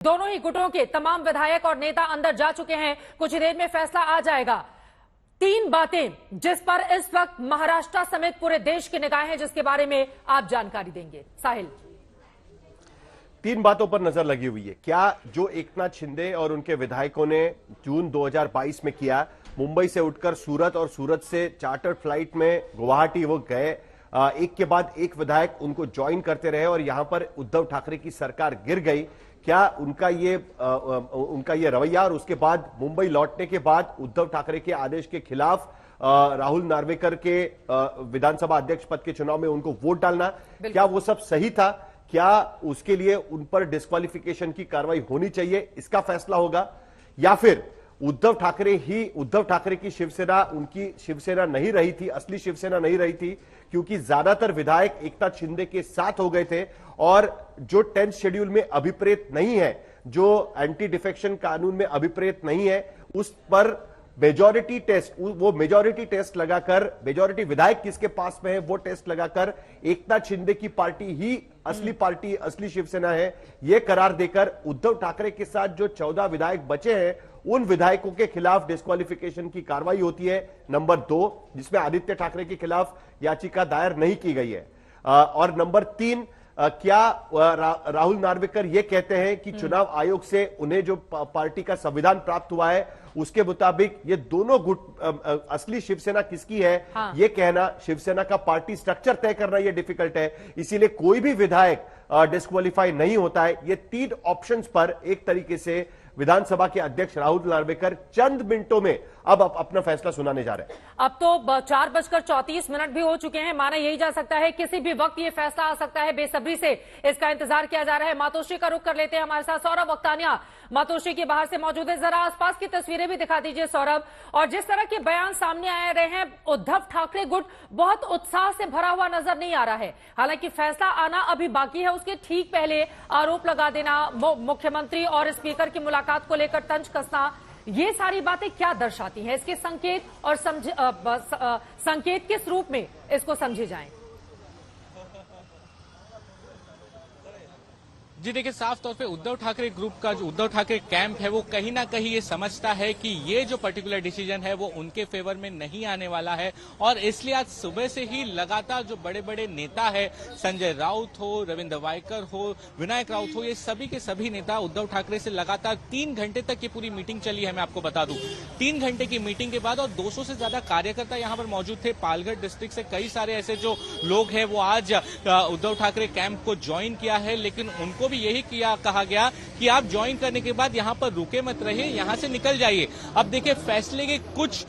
दोनों ही गुटों के तमाम विधायक और नेता अंदर जा चुके हैं। कुछ ही देर में फैसला आ जाएगा। 3 बातें जिस पर इस वक्त महाराष्ट्र समेत पूरे देश की निगाहें हैं, जिसके बारे में आप जानकारी देंगे। साहिल, 3 बातों पर नजर लगी हुई है। क्या जो एकनाथ शिंदे और उनके विधायकों ने जून 2022 में किया, मुंबई से उठकर सूरत और सूरत से चार्टर फ्लाइट में गुवाहाटी वो गए, एक के बाद एक विधायक उनको ज्वाइन करते रहे और यहां पर उद्धव ठाकरे की सरकार गिर गई। क्या उनका ये रवैया और उसके बाद मुंबई लौटने के बाद उद्धव ठाकरे के आदेश के खिलाफ राहुल नार्वेकर के विधानसभा अध्यक्ष पद के चुनाव में उनको वोट डालना, क्या वो सब सही था? क्या उसके लिए उन पर डिस्क्वालिफिकेशन की कार्रवाई होनी चाहिए, इसका फैसला होगा? या फिर उद्धव ठाकरे की शिवसेना उनकी शिवसेना नहीं रही थी, असली शिवसेना नहीं रही थी, क्योंकि ज्यादातर विधायक एकनाथ शिंदे के साथ हो गए थे और जो 10th शेड्यूल में अभिप्रेत नहीं है, जो एंटी डिफेक्शन कानून में अभिप्रेत नहीं है, उस पर मेजॉरिटी टेस्ट लगाकर, मेजॉरिटी विधायक किसके पास में है वो टेस्ट लगाकर एकनाथ शिंदे की पार्टी ही असली असली शिवसेना है, यह करार देकर उद्धव ठाकरे के साथ जो 14 विधायक बचे हैं उन विधायकों के खिलाफ डिस्क्वालिफिकेशन की कार्रवाई होती है। नंबर 2, जिसमें आदित्य ठाकरे के खिलाफ याचिका दायर नहीं की गई है। और नंबर 3, क्या राहुल नार्वेकर ये कहते हैं कि चुनाव आयोग से उन्हें जो पार्टी का संविधान प्राप्त हुआ है उसके मुताबिक ये दोनों गुट असली शिवसेना किसकी है, हाँ। ये कहना, शिवसेना का पार्टी स्ट्रक्चर तय करना ये डिफिकल्ट है, इसीलिए कोई भी विधायक डिस्क्वालीफाई नहीं होता है। ये 3 ऑप्शंस पर एक तरीके से विधानसभा के अध्यक्ष राहुल नार्वेकर चंद मिनटों में अब अपना फैसला सुनाने जा रहे हैं। अब तो 4:34 भी हो चुके हैं। माना यही जा सकता है किसी भी वक्त ये फैसला आ सकता है। बेसब्री से इसका इंतजार किया जा रहा है। मातोश्री का रुख कर लेते हैं। हमारे साथ सौरभ वक्तानिया मातोश्री के बाहर से मौजूद है। जरा आसपास की तस्वीरें भी दिखा दीजिए सौरभ। और जिस तरह के बयान सामने आ रहे हैं, उद्धव ठाकरे गुट बहुत उत्साह से भरा हुआ नजर नहीं आ रहा है। हालांकि फैसला आना अभी बाकी है। उसके ठीक पहले आरोप लगा देना, मुख्यमंत्री और स्पीकर की मुलाकात को लेकर तंज कसना, ये सारी बातें क्या दर्शाती हैं? इसके संकेत और संकेत किस रूप में इसको समझे जाएं? जी देखिए, साफ तौर पे उद्धव ठाकरे ग्रुप का जो उद्धव ठाकरे कैंप है वो कहीं ना कहीं ये समझता है कि ये जो पर्टिकुलर डिसीजन है वो उनके फेवर में नहीं आने वाला है। और इसलिए आज सुबह से ही लगातार जो बड़े बड़े नेता है, संजय राउत हो, रविंद्र वायकर हो, विनायक राउत हो, ये सभी के सभी नेता उद्धव ठाकरे से लगातार 3 घंटे तक ये पूरी मीटिंग चली है। मैं आपको बता दूं, 3 घंटे की मीटिंग के बाद और 200 से ज्यादा कार्यकर्ता यहाँ पर मौजूद थे। पालघर डिस्ट्रिक्ट से कई सारे ऐसे जो लोग हैं वो आज उद्धव ठाकरे कैंप को ज्वाइन किया है, लेकिन उनको भी यही कहा गया कि आप ज्वाइन करने के बाद यहां पर रुके मत रहिए, यहां से निकल जाइए। अब देखिए, फैसले के कुछ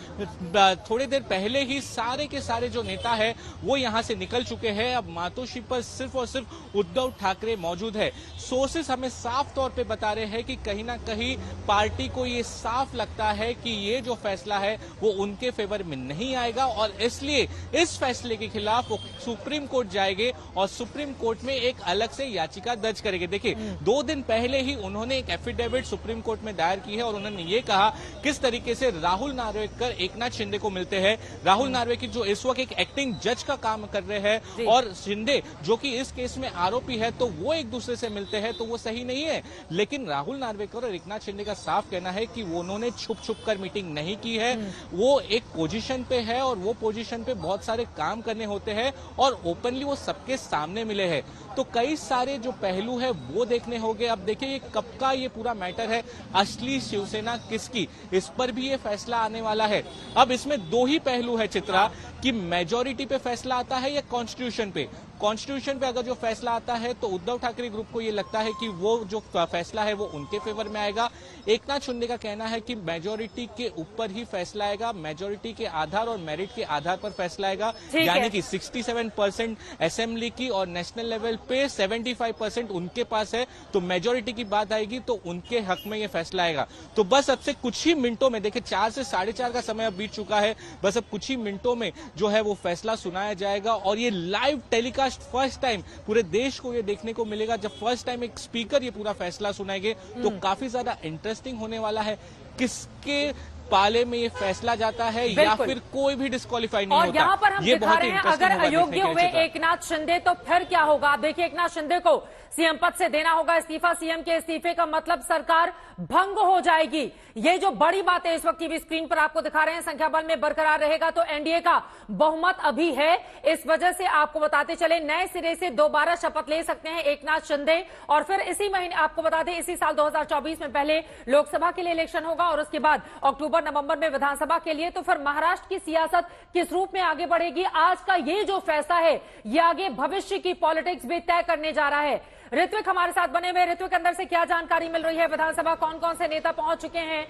थोड़ी देर पहले ही सारे के सारे जो नेता है वो यहां से निकल चुके हैं। अब मातोश्री पर सिर्फ और सिर्फ उद्धव ठाकरे मौजूद है। सोर्सेस हमें साफ तौर पे बता रहे हैं कि कहीं ना कहीं पार्टी को ये साफ लगता है कि ये जो फैसला है वो उनके फेवर में नहीं आएगा और इसलिए इस फैसले के खिलाफ वो सुप्रीम कोर्ट जाएंगे और सुप्रीम कोर्ट में एक अलग से याचिका दर्ज करेंगे। देखिए, 2 दिन पहले ही उन्होंने एक एफिडेविट सुप्रीम कोर्ट में दायर की है और उन्होंने ये कहा किस तरीके से राहुल नार्वेकर एकनाथ शिंदे को मिलते हैं। राहुल नार्वेकर जो इस वक्त एक एक्टिंग जज का काम कर रहे हैं और शिंदे जो कि इस केस में आरोपी है, तो वो एक दूसरे से मिलते हैं, तो वो सही नहीं है। लेकिन राहुल नार्वेकर और एकनाथ शिंदे का साफ कहना है कि उन्होंने छुप छुप कर मीटिंग नहीं की है। वो एक पोजीशन पे है और वो पोजीशन पे बहुत सारे काम करने होते हैं और ओपनली वो सबके सामने मिले हैं। तो कई सारे जो पहलू है वो देखने होंगे। अब देखिए, ये कब का ये पूरा मैटर है, असली शिवसेना किसकी, इस पर भी ये फैसला आने वाला है। अब इसमें 2 ही पहलू है चित्रा, कि मेजॉरिटी पे फैसला आता है या कॉन्स्टिट्यूशन पे। कॉन्स्टिट्यूशन पे अगर जो फैसला आता है तो उद्धव ठाकरे ग्रुप को ये लगता है कि वो जो फैसला है वो उनके फेवर में आएगा। एकनाथ शिंदे का कहना है कि मेजॉरिटी के ऊपर ही फैसला आएगा, मेजॉरिटी के आधार और मेरिट के आधार पर फैसला आएगा। यानी कि 67% असेंबली की और नेशनल लेवल पे 75% उनके पास है, तो मेजॉरिटी की बात आएगी तो उनके हक में ये फैसला आएगा। तो बस अब से कुछ ही मिनटों में, देखिए 4 से 4:30 का समय अब बीत चुका है, बस अब कुछ ही मिनटों में जो है वो फैसला सुनाया जाएगा और ये लाइव टेलीकास्ट फर्स्ट टाइम पूरे देश को ये देखने को मिलेगा। जब फर्स्ट टाइम एक स्पीकर ये पूरा फैसला सुनाएंगे तो काफी ज्यादा इंटरेस्टिंग होने वाला है। किसके पाले में ये फैसला जाता है या फिर कोई भी डिस्क्वालीफाई नहीं और होता। यहाँ पर हम ये दिखा रहे हैं अगर अयोग्य हुए चित्रा। एकनाथ शिंदे तो फिर क्या होगा। आप देखिए, एकनाथ शिंदे को सीएम पद से देना होगा इस्तीफा। सीएम के इस्तीफे का मतलब सरकार भंग हो जाएगी। ये जो बड़ी बात है इस वक्त टीवी स्क्रीन पर आपको दिखा रहे हैं, संख्या बल में बरकरार रहेगा तो एनडीए का बहुमत अभी है। इस वजह से आपको बताते चले नए सिरे से दोबारा शपथ ले सकते हैं एकनाथ शिंदे। और फिर इसी महीने आपको बता दें इसी साल 2024 में पहले लोकसभा के लिए इलेक्शन होगा और उसके बाद अक्टूबर नवंबर में विधानसभा के लिए। तो फिर महाराष्ट्र की सियासत किस रूप में आगे बढ़ेगी, आज का ये जो फैसला है ये आगे भविष्य की पॉलिटिक्स भी तय करने जा रहा है। ऋत्विक हमारे साथ बने हुए। ऋत्विक, अंदर से क्या जानकारी मिल रही है? विधानसभा कौन कौन से नेता पहुंच चुके हैं?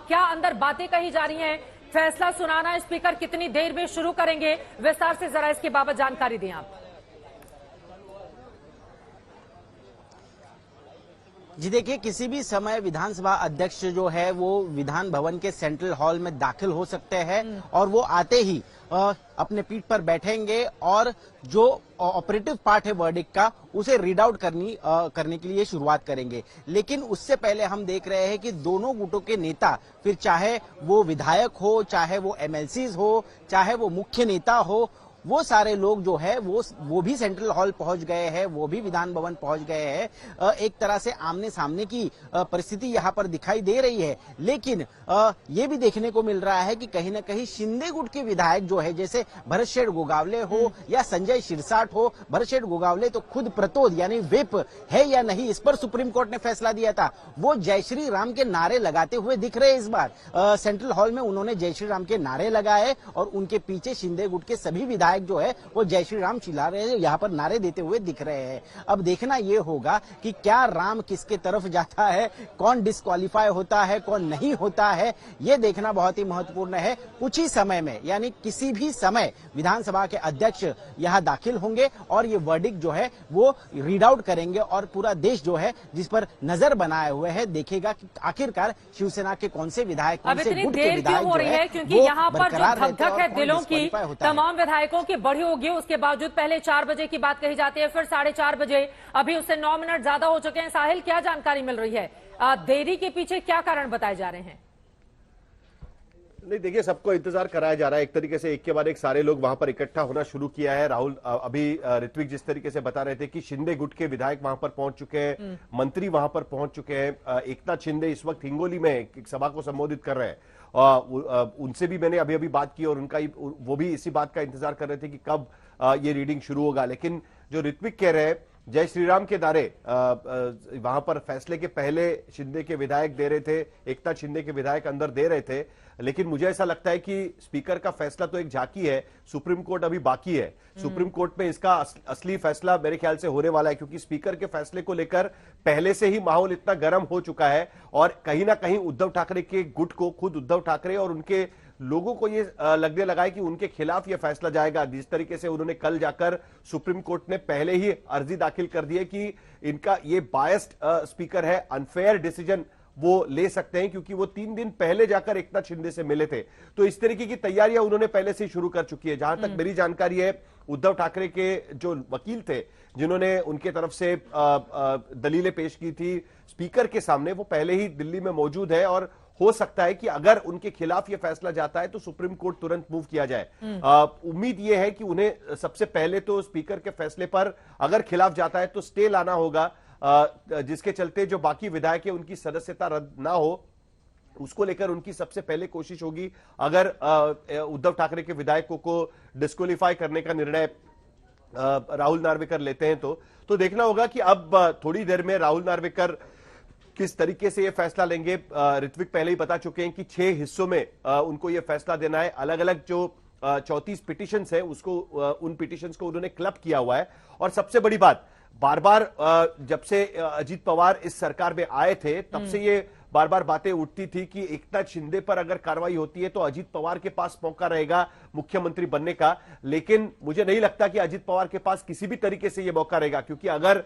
क्या अंदर बातें कही जा रही हैं? फैसला सुनाना स्पीकर कितनी देर में शुरू करेंगे? विस्तार से जरा इसके बाबत जानकारी दें आप। जी देखिए, किसी भी समय विधानसभा अध्यक्ष जो है वो विधान भवन के सेंट्रल हॉल में दाखिल हो सकते हैं और वो आते ही अपने पीठ पर बैठेंगे और जो ऑपरेटिव पार्ट है वर्डिक्ट का उसे रीड आउट करने के लिए शुरुआत करेंगे। लेकिन उससे पहले हम देख रहे हैं कि दोनों गुटों के नेता, फिर चाहे वो विधायक हो, चाहे वो एमएलसीज हो, चाहे वो मुख्य नेता हो, वो सारे लोग जो है वो भी सेंट्रल हॉल पहुंच गए हैं, वो भी विधान भवन पहुंच गए हैं। एक तरह से आमने सामने की परिस्थिति यहां पर दिखाई दे रही है। लेकिन ये भी देखने को मिल रहा है कि कहीं ना कहीं शिंदे गुट के विधायक जो है, जैसे भरत शेठ गोगावले हो या संजय शिरसाट हो। भरत शेठ गोगावले तो खुद प्रतोद यानी व्हिप है या नहीं, इस पर सुप्रीम कोर्ट ने फैसला दिया था। वो जय श्री राम के नारे लगाते हुए दिख रहे इस बार सेंट्रल हॉल में। उन्होंने जय श्री राम के नारे लगाए और उनके पीछे शिंदे गुट के सभी विधायक जो है वो जय श्री राम चिल्ला रहे हैं, यहाँ पर नारे देते हुए दिख रहे हैं। अब देखना ये होगा कि क्या राम किसके तरफ जाता है, कौन डिस्क्वालीफाई होता है, कौन नहीं होता है, ये देखना बहुत ही महत्वपूर्ण है। कुछ ही समय में यानी किसी भी समय विधानसभा के अध्यक्ष यहाँ दाखिल होंगे और ये वर्डिक्ट जो है वो रीड आउट करेंगे और पूरा देश जो है जिस पर नजर बनाए हुए है देखेगा कि आखिरकार शिवसेना के कौन से विधायक, कौन से गुट के विधायक हो रही है, क्योंकि यहाँ पर जो धक-धक है दिलों की तमाम विधायकों की बढ़ी होगी। उसके बावजूद पहले 4 बजे की बात कही जाती है, फिर 4:30 बजे, अभी उससे 9 मिनट ज्यादा हो चुके हैं। साहिल, क्या जानकारी मिल रही है? देरी के पीछे क्या कारण बताए जा रहे हैं? नहीं, देखिए, सबको इंतजार कराया जा रहा है। एक तरीके से एक के बाद एक सारे लोग वहां पर इकट्ठा होना शुरू किया है। राहुल, अभी ऋत्विक जिस तरीके से बता रहे थे कि शिंदे गुट के विधायक वहां पर पहुंच चुके हैं, मंत्री वहां पर पहुंच चुके हैं। एकनाथ शिंदे इस वक्त हिंगोली में एक सभा को संबोधित कर रहे हैं। उनसे भी मैंने अभी बात की और वो भी इसी बात का इंतजार कर रहे थे कि कब ये रीडिंग शुरू होगा। लेकिन जो ऋत्विक कह रहे हैं, जय श्री राम के नारे वहां पर फैसले के पहले शिंदे के विधायक दे रहे थे, एकनाथ शिंदे के विधायक अंदर दे रहे थे। लेकिन मुझे ऐसा लगता है कि स्पीकर का फैसला तो एक झांकी है, सुप्रीम कोर्ट अभी बाकी है। सुप्रीम कोर्ट में इसका असली फैसला मेरे ख्याल से होने वाला है, क्योंकि स्पीकर के फैसले को लेकर पहले से ही माहौल इतना गर्म हो चुका है और कहीं ना कहीं उद्धव ठाकरे के गुट को, खुद उद्धव ठाकरे और उनके लोगों को ये लगने लगा है कि उनके खिलाफ यह फैसला जाएगा। जिस तरीके से उन्होंने कल जाकर सुप्रीम कोर्ट ने पहले ही अर्जी दाखिल कर दी है कि इनका ये बायस्ड स्पीकर है, अनफेयर डिसीजन वो ले सकते हैं, क्योंकि वो 3 दिन पहले जाकर एकनाथ शिंदे से मिले थे। तो इस तरीके की तैयारियां उन्होंने पहले से शुरू कर चुकी है। जहां तक मेरी जानकारी है, उद्धव ठाकरे के जो वकील थे जिन्होंने उनके तरफ से दलीलें पेश की थी स्पीकर के सामने, वो पहले ही दिल्ली में मौजूद है और हो सकता है कि अगर उनके खिलाफ यह फैसला जाता है तो सुप्रीम कोर्ट तुरंत मूव किया जाए। उम्मीद यह है कि उन्हें सबसे पहले तो स्पीकर के फैसले पर अगर खिलाफ जाता है तो स्टे लाना होगा, जिसके चलते जो बाकी विधायक है उनकी सदस्यता रद्द ना हो, उसको लेकर उनकी सबसे पहले कोशिश होगी। अगर उद्धव ठाकरे के विधायकों को डिस्क्वालीफाई करने का निर्णय राहुल नार्वेकर लेते हैं तो देखना होगा कि अब थोड़ी देर में राहुल नार्वेकर किस तरीके से यह फैसला लेंगे। ऋत्विक पहले ही बता चुके हैं कि 6 हिस्सों में उनको यह फैसला देना है। अलग अलग जो 34 पिटिशंस है उसको, उन पिटिशंस को उन्होंने क्लब किया हुआ है। और सबसे बड़ी बात, बार बार जब से अजीत पवार इस सरकार में आए थे तब से ये बार बार बातें उठती थी कि एकनाथ शिंदे पर अगर कार्रवाई होती है तो अजीत पवार के पास मौका रहेगा मुख्यमंत्री बनने का। लेकिन मुझे नहीं लगता कि अजीत पवार के पास किसी भी तरीके से यह मौका रहेगा, क्योंकि अगर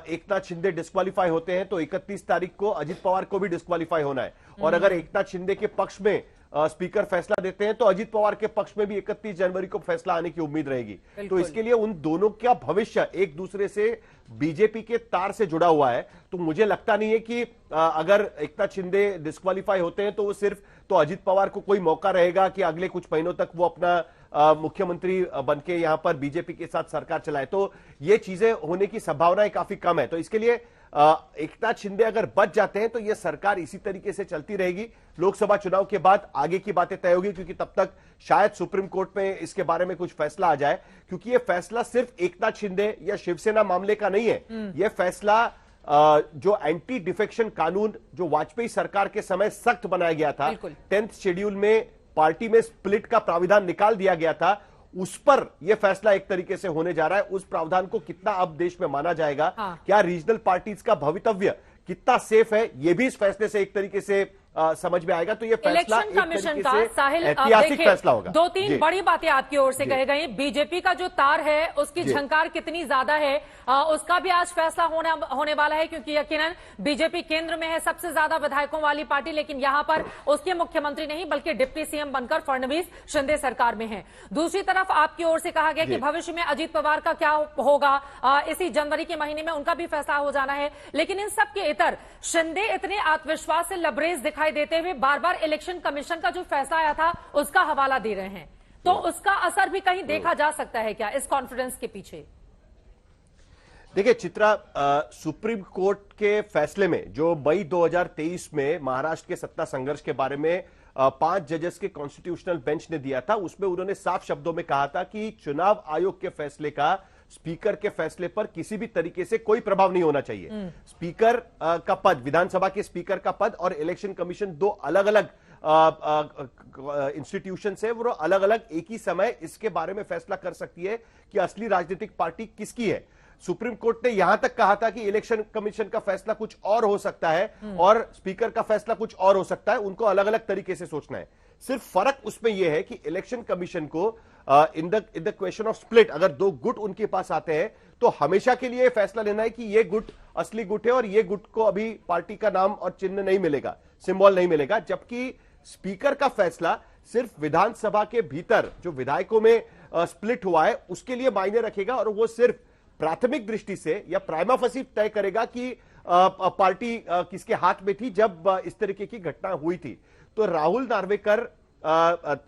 एकनाथ शिंदे डिस्क्वालीफाई होते हैं तो 31 तारीख को अजीत पवार को भी डिस्क्वालीफाई होना है। और अगर एकनाथ शिंदे के पक्ष में स्पीकर फैसला देते हैं तो अजीत पवार के पक्ष में भी 31 जनवरी को फैसला आने की उम्मीद रहेगी। तो इसके लिए उन दोनों का भविष्य एक दूसरे से बीजेपी के तार से जुड़ा हुआ है। तो मुझे लगता नहीं है कि अगर एकनाथ शिंदे डिस्क्वालीफाई होते हैं तो वो सिर्फ तो अजीत पवार को कोई मौका रहेगा कि अगले कुछ महीनों तक वो अपना मुख्यमंत्री बनके यहां पर बीजेपी के साथ सरकार चलाए। तो ये चीजें होने की संभावनाएं काफी कम है। तो इसके लिए एकनाथ शिंदे अगर बच जाते हैं तो यह सरकार इसी तरीके से चलती रहेगी। लोकसभा चुनाव के बाद आगे की बातें तय होगी, क्योंकि तब तक शायद सुप्रीम कोर्ट में इसके बारे में कुछ फैसला आ जाए, क्योंकि यह फैसला सिर्फ एकनाथ शिंदे या शिवसेना मामले का नहीं है। यह फैसला जो एंटी डिफेक्शन कानून जो वाजपेयी सरकार के समय सख्त बनाया गया था, 10th शेड्यूल में पार्टी में स्प्लिट का प्राविधान निकाल दिया गया था, उस पर यह फैसला एक तरीके से होने जा रहा है। उस प्रावधान को कितना अब देश में माना जाएगा, क्या रीजनल पार्टीज का भवितव्य कितना सेफ है, यह भी इस फैसले से एक तरीके से समझ में आएगा। तो ये फैसला इलेक्शन कमीशन का साहिल ऐतिहासिक फैसला होगा। दो तीन बड़ी बातें आपकी ओर से कही गई। बीजेपी का जो तार है उसकी झंकार कितनी ज्यादा है, उसका भी आज फैसला होने वाला है, क्योंकि यकीनन बीजेपी केंद्र में है सबसे ज्यादा विधायकों वाली पार्टी, लेकिन यहां पर उसके मुख्यमंत्री नहीं बल्कि डिप्टी सीएम बनकर फडणवीस शिंदे सरकार में है। दूसरी तरफ आपकी ओर से कहा गया कि भविष्य में अजीत पवार का क्या होगा, इसी जनवरी के महीने में उनका भी फैसला हो जाना है। लेकिन इन सब के इतर शिंदे इतने आत्मविश्वास से लबरेज दिखाई देते हुए बार बार इलेक्शन कमीशन का जो फैसला आया था उसका हवाला दे रहे हैं, तो उसका असर भी कहीं देखा जा सकता है क्या इस कॉन्फिडेंस के पीछे? देखिए चित्रा, सुप्रीम कोर्ट के फैसले में जो मई 2023 में महाराष्ट्र के सत्ता संघर्ष के बारे में 5 जजेस के कॉन्स्टिट्यूशनल बेंच ने दिया था, उसमें उन्होंने साफ शब्दों में कहा था कि चुनाव आयोग के फैसले का स्पीकर के फैसले पर किसी भी तरीके से कोई प्रभाव नहीं होना चाहिए। स्पीकर का पद, विधानसभा के स्पीकर का पद और इलेक्शन कमीशन दो अलग अलग इंस्टीट्यूशन है, वो अलग अलग एक ही समय इसके बारे में फैसला कर सकती है कि असली राजनीतिक पार्टी किसकी है। सुप्रीम कोर्ट ने यहां तक कहा था कि इलेक्शन कमीशन का फैसला कुछ और हो सकता है और स्पीकर का फैसला कुछ और हो सकता है, उनको अलग अलग तरीके से सोचना है। सिर्फ फर्क उसमें यह है कि इलेक्शन कमीशन को in the question of split, अगर दो गुट उनके पास आते हैं तो हमेशा के लिए फैसला लेना है कि ये गुट असली गुट है और ये गुट को अभी पार्टी का नाम और चिन्ह नहीं मिलेगा, सिंबल नहीं मिलेगा। जबकि स्पीकर का फैसला सिर्फ विधानसभा के भीतर जो विधायकों में स्प्लिट हुआ है उसके लिए मायने रखेगा, और वो सिर्फ प्राथमिक दृष्टि से या प्राइमा फसी तय करेगा कि पार्टी किसके हाथ में थी जब इस तरीके की घटना हुई थी। तो राहुल नार्वेकर,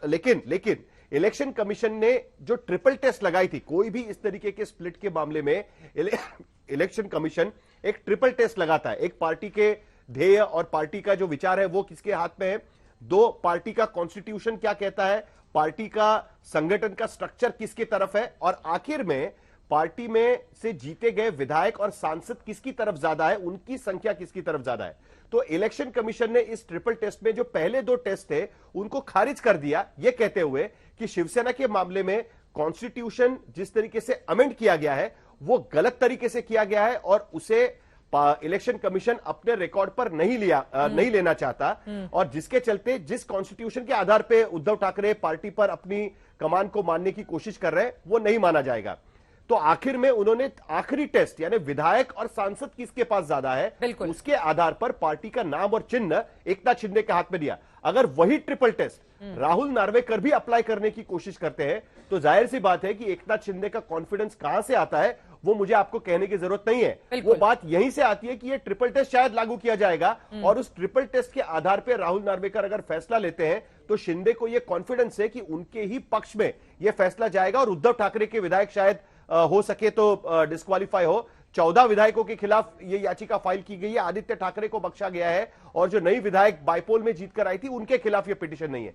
लेकिन इलेक्शन कमीशन ने जो ट्रिपल टेस्ट लगाई थी, कोई भी इस तरीके के स्प्लिट के मामले में इलेक्शन कमीशन एक ट्रिपल टेस्ट लगाता है। एक, पार्टी के ध्येय और पार्टी का जो विचार है वो किसके हाथ में है, 2, पार्टी का कॉन्स्टिट्यूशन क्या कहता है, पार्टी का संगठन का स्ट्रक्चर किसकी तरफ है, और आखिर में पार्टी में से जीते गए विधायक और सांसद किसकी तरफ ज्यादा है, उनकी संख्या किसकी तरफ ज्यादा है। तो इलेक्शन कमीशन ने इस ट्रिपल टेस्ट में जो पहले 2 टेस्ट थे उनको खारिज कर दिया, यह कहते हुए कि शिवसेना के मामले में कॉन्स्टिट्यूशन जिस तरीके से अमेंड किया गया है वो गलत तरीके से किया गया है और उसे इलेक्शन कमीशन अपने रिकॉर्ड पर नहीं लेना चाहता, और जिसके चलते जिस कॉन्स्टिट्यूशन के आधार पर उद्धव ठाकरे पार्टी पर अपनी कमान को मानने की कोशिश कर रहे हैं वो नहीं माना जाएगा। तो आखिर में उन्होंने आखिरी टेस्ट यानी विधायक और सांसद किसके पास ज्यादा है उसके आधार पर पार्टी का नाम और चिन्ह एकनाथ शिंदे के हाथ में दिया। अगर वही ट्रिपल टेस्ट राहुल नार्वेकर भी अप्लाई करने की कोशिश करते हैं तो जाहिर सी बात है कि एकनाथ शिंदे का कॉन्फिडेंस कहां से आता है वो मुझे आपको कहने की जरूरत नहीं है। वो बात यहीं से आती है कि ये ट्रिपल टेस्ट शायद लागू किया जाएगा और उस ट्रिपल टेस्ट के आधार पर राहुल नार्वेकर अगर फैसला लेते हैं तो शिंदे को यह कॉन्फिडेंस है कि उनके ही पक्ष में यह फैसला जाएगा और उद्धव ठाकरे के विधायक शायद हो सके तो डिस्क्वालीफाई हो। 14 विधायकों के खिलाफ यह याचिका फाइल की गई है, आदित्य ठाकरे को बख्शा गया है और जो नई विधायक बाइपोल में जीतकर आई थी उनके खिलाफ यह पिटीशन नहीं है।